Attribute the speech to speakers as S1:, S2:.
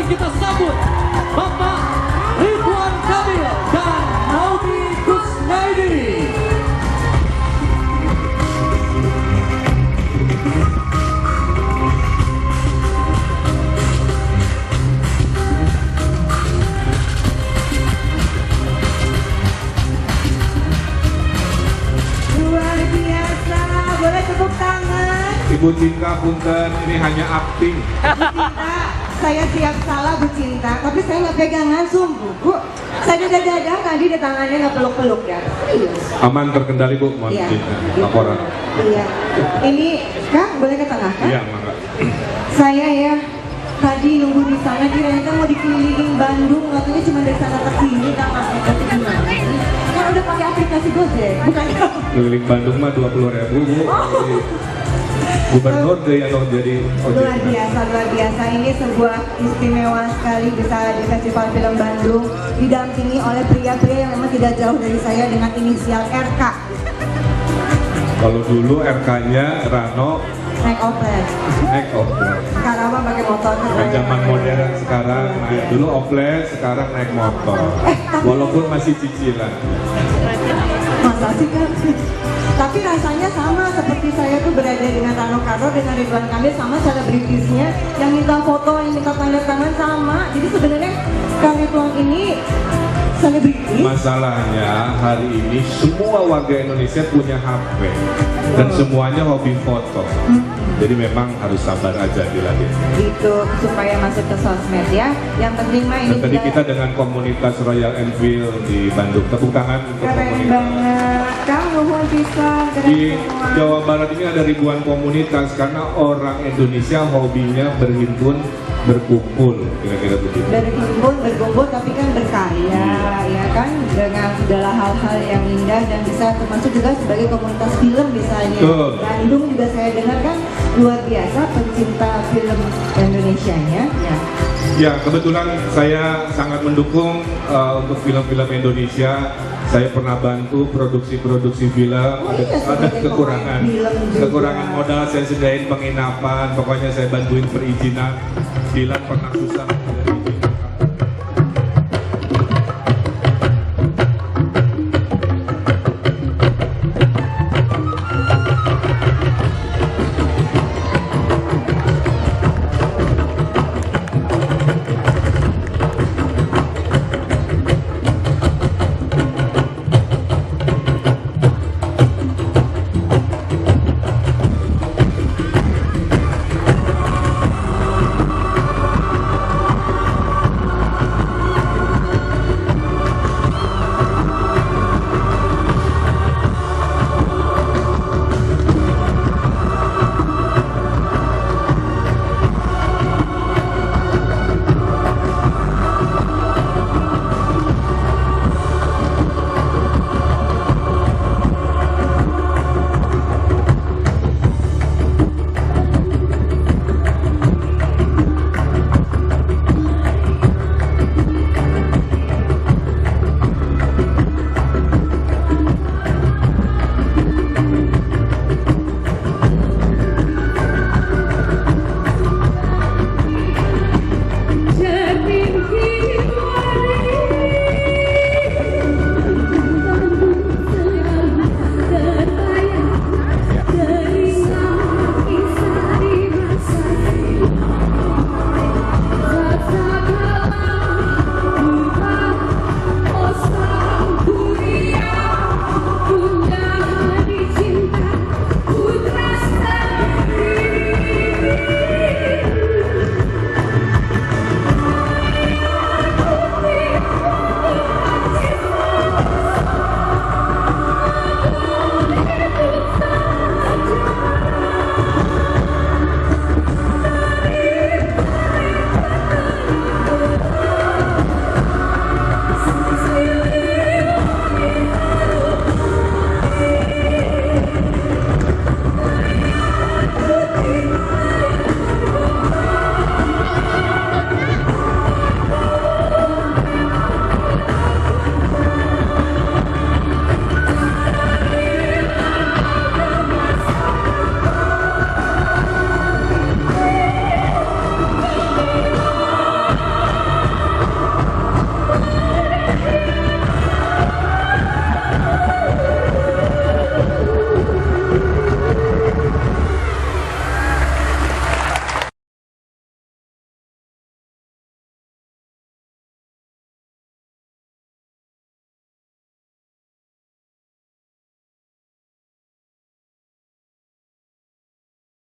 S1: kita sambut Bapak Ridwan Kamil dan Naomi Kusnaidi.
S2: Luar biasa, boleh tepuk tangan.
S3: Ibu Cinta punten, ini hanya akting.
S2: Cinta, saya siap salah Bu Cinta, tapi saya nggak pegangan sumbu Bu. Saya dadah-dadah tadi di tangannya nggak peluk-peluk ya. Serius.
S3: Aman terkendali Bu, mohon
S2: Iya.
S3: izin laporan.
S2: Iya. Ini Kak, boleh ke tengah kan?
S3: Iya, mangga.
S2: Saya ya tadi nunggu di sana, ternyata mau dikelilingin Bandung, katanya cuma dari sana ke sini, tak masuk ke gimana sih? Kan udah pakai aplikasi Gojek, bukan?
S3: Keliling Bandung mah 20.000 Bu. Jadi, Gubernur deh yang jadi
S2: Luar biasa, luar biasa. Ini sebuah istimewa sekali bisa di Festival Film Bandung didampingi oleh pria-pria yang memang tidak jauh dari saya dengan inisial RK.
S3: Kalau dulu RK-nya Rano
S2: Naik oplet.
S3: naik oplet.
S2: Sekarang mah pakai motor.
S3: Nah, zaman modern sekarang naik dulu oplet, sekarang naik motor. Walaupun masih cicilan.
S2: Masa sih kan? Tapi rasanya sama seperti saya tuh berada dengan Rano Karno dengan Ridwan Kamil, sama selebritisnya yang minta foto, yang minta tanda tangan sama. Jadi sebenarnya Kang Ridwan ini selebritis.
S3: Masalahnya hari ini semua warga Indonesia punya HP dan semuanya hobi foto. Jadi memang harus sabar aja dilatih.
S2: Gitu supaya masuk ke sosmed ya. Yang penting mah ini
S3: Dan tadi kita dengan komunitas Royal Enfield di Bandung. Tepuk tangan untuk
S2: keren
S3: komunitas.
S2: banget. Kang nuhun pisan, keren
S3: Di
S2: semua.
S3: Jawa Barat ini ada ribuan komunitas karena orang Indonesia hobinya berhimpun, berkumpul, kira-kira begitu.
S2: Berhimpun, berkumpul, tapi kan berkarya, ya kan, dengan segala hal-hal yang indah dan bisa termasuk juga sebagai komunitas film misalnya.
S3: Betul.
S2: Bandung juga saya dengar kan luar biasa pencinta film Indonesianya. Ya.
S3: Ya, kebetulan saya sangat mendukung untuk film-film Indonesia. Saya pernah bantu produksi-produksi film.
S2: iya,
S3: Ada
S2: sebagai
S3: kekurangan,
S2: pemain film juga.
S3: kekurangan modal. Saya sediain penginapan. Pokoknya saya bantuin perizinan. Dilan pernah susah.